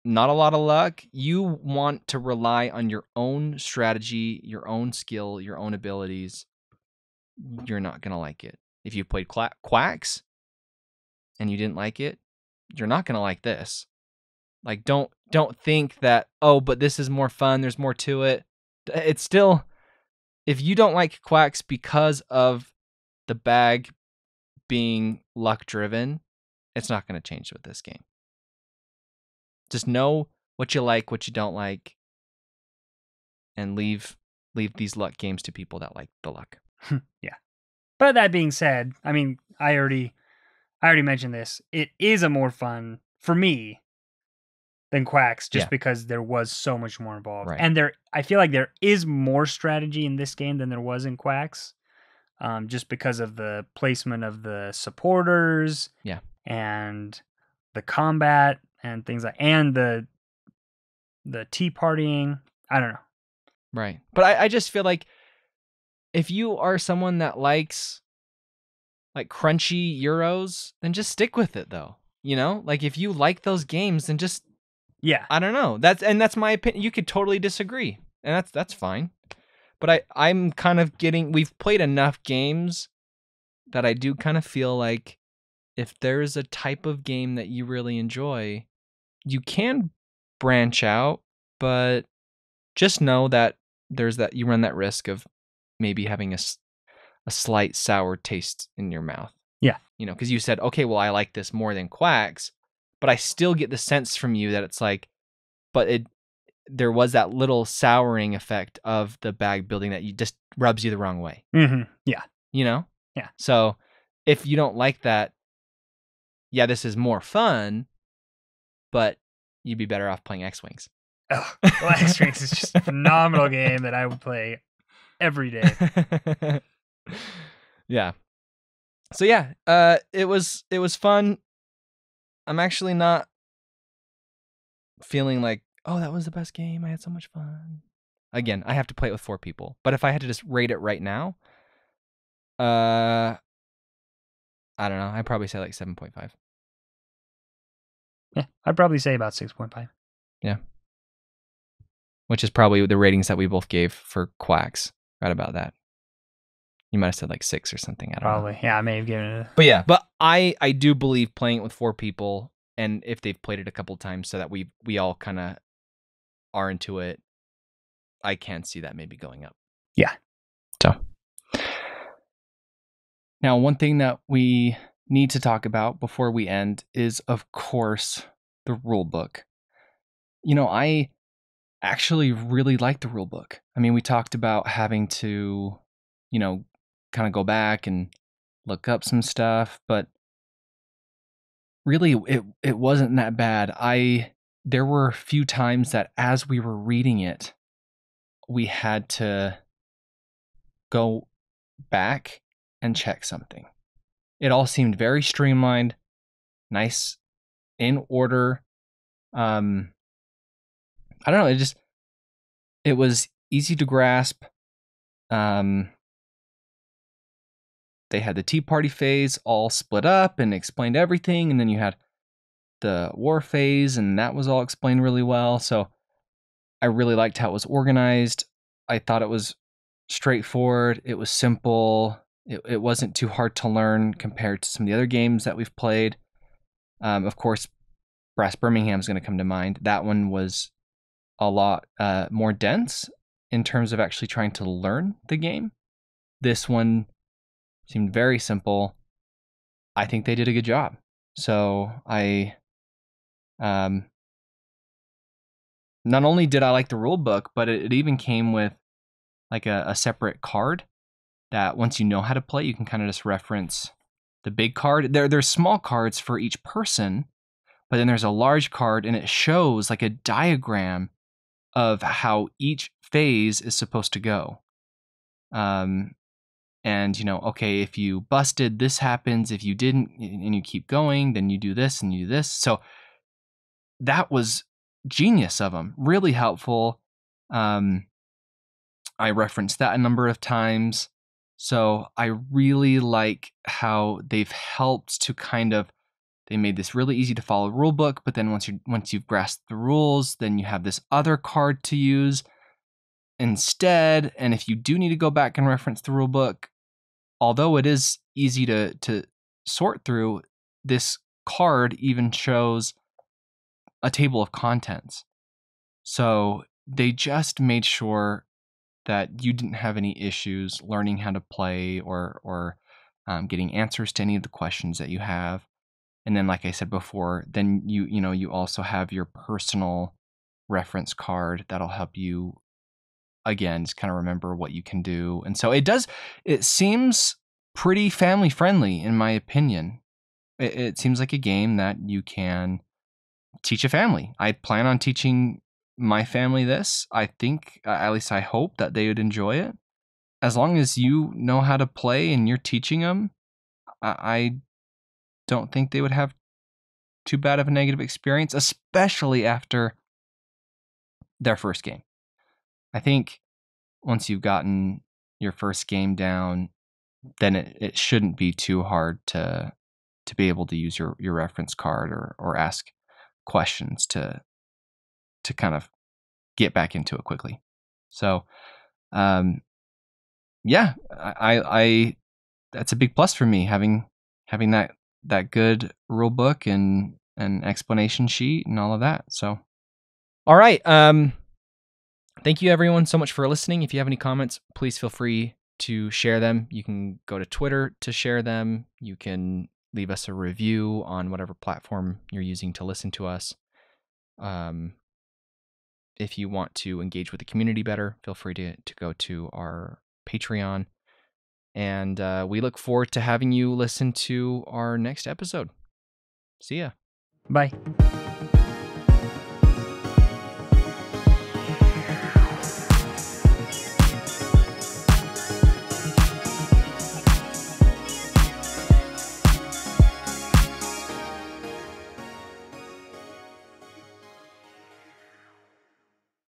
not a lot of luck, you want to rely on your own strategy, your own skill, your own abilities, you're not going to like it. If you played Quacks and you didn't like it, you're not going to like this. Like, don't think that, oh, but this is more fun, there's more to it. It's still, if you don't like Quacks because of the bag being luck driven, it's not going to change with this game. Just know what you like, what you don't like, and leave these luck games to people that like the luck. Yeah. But that being said, I mean, I already mentioned this. It is a more fun for me than Quacks, just because there was so much more involved. Right. And I feel like there is more strategy in this game than there was in Quacks, just because of the placement of the supporters, and the combat and things like, and the tea partying. I don't know. Right. But I just feel like if you are someone that likes like crunchy Euros, then just stick with it though. You know, like if you like those games, then just, I don't know. That's my opinion. You could totally disagree, and that's fine. But I'm kind of we've played enough games that I do kind of feel like if there's a type of game that you really enjoy, you can branch out, but just know that you run that risk of maybe having a slight sour taste in your mouth. Yeah. You know, because you said, okay, well, I like this more than Quacks, but I still get the sense from you that it's like, but there was that little souring effect of the bag building that you just rubs you the wrong way. Mm-hmm. Yeah. You know? Yeah. So if you don't like that, yeah, this is more fun, but you'd be better off playing X-Wings. Oh, well, X-Wings is just a phenomenal game that I would play every day. Yeah. So yeah, it was fun. I'm actually not feeling like, oh, that was the best game. I had so much fun. Again, I have to play it with 4 people. But if I had to just rate it right now, I don't know. I'd probably say like 7.5. Yeah, I'd probably say about 6.5. Yeah. Which is probably the ratings that we both gave for Quacks. Right about that. You might have said like 6 or something. I don't know. Probably. Yeah, I may have given it But yeah, but I do believe playing it with 4 people, and if they've played it a couple times so that we all kind of are into it, I can see that maybe going up. Yeah. So now one thing that we need to talk about before we end is, of course, the rule book. You know, I actually really like the rule book. I mean, we talked about having to, you know, kind of go back and look up some stuff, but really it wasn't that bad. There were a few times that as we were reading it, we had to go back and check something. It all seemed very streamlined, nice, in order. I don't know, it was easy to grasp. They had the Tea Party phase all split up and explained everything, and then you had the war phase, and that was all explained really well. So I really liked how it was organized. I thought it was straightforward. It was simple. It wasn't too hard to learn compared to some of the other games that we've played. Of course, Brass Birmingham is going to come to mind. That one was a lot more dense in terms of actually trying to learn the game. This one seemed very simple. I think they did a good job. So not only did I like the rule book, but it even came with like a separate card that once you know how to play, you can kind of just reference the big card. There's small cards for each person, but then there's a large card, and it shows like a diagram of how each phase is supposed to go. And, you know, okay, if you busted, this happens. If you didn't, and you keep going, then you do this and you do this. So that was genius of them. Really helpful. I referenced that a number of times. So I really like how they've helped to they made this really easy to follow rule book, but then once you've grasped the rules, then you have this other card to use instead. And if you do need to go back and reference the rule book, although it is easy to sort through, this card even shows a table of contents. So they just made sure that you didn't have any issues learning how to play or getting answers to any of the questions that you have. And then, like I said before, then you also have your personal reference card that'll help you, again, just kind of remember what you can do. And so it seems pretty family friendly, in my opinion. It seems like a game that you can teach a family. I plan on teaching my family this. I think, at least I hope, that they would enjoy it. As long as you know how to play and you're teaching them, I don't think they would have too bad of a negative experience, especially after their first game. I think once you've gotten your first game down, then it shouldn't be too hard to be able to use your reference card or ask questions to kind of get back into it quickly. So, yeah, I that's a big plus for me, having that good rule book and an explanation sheet and all of that. So, all right. Thank you everyone so much for listening. If you have any comments, please feel free to share them. You can go to Twitter to share them. You can leave us a review on whatever platform you're using to listen to us. If you want to engage with the community better, feel free to go to our Patreon. And we look forward to having you listen to our next episode. See ya. Bye.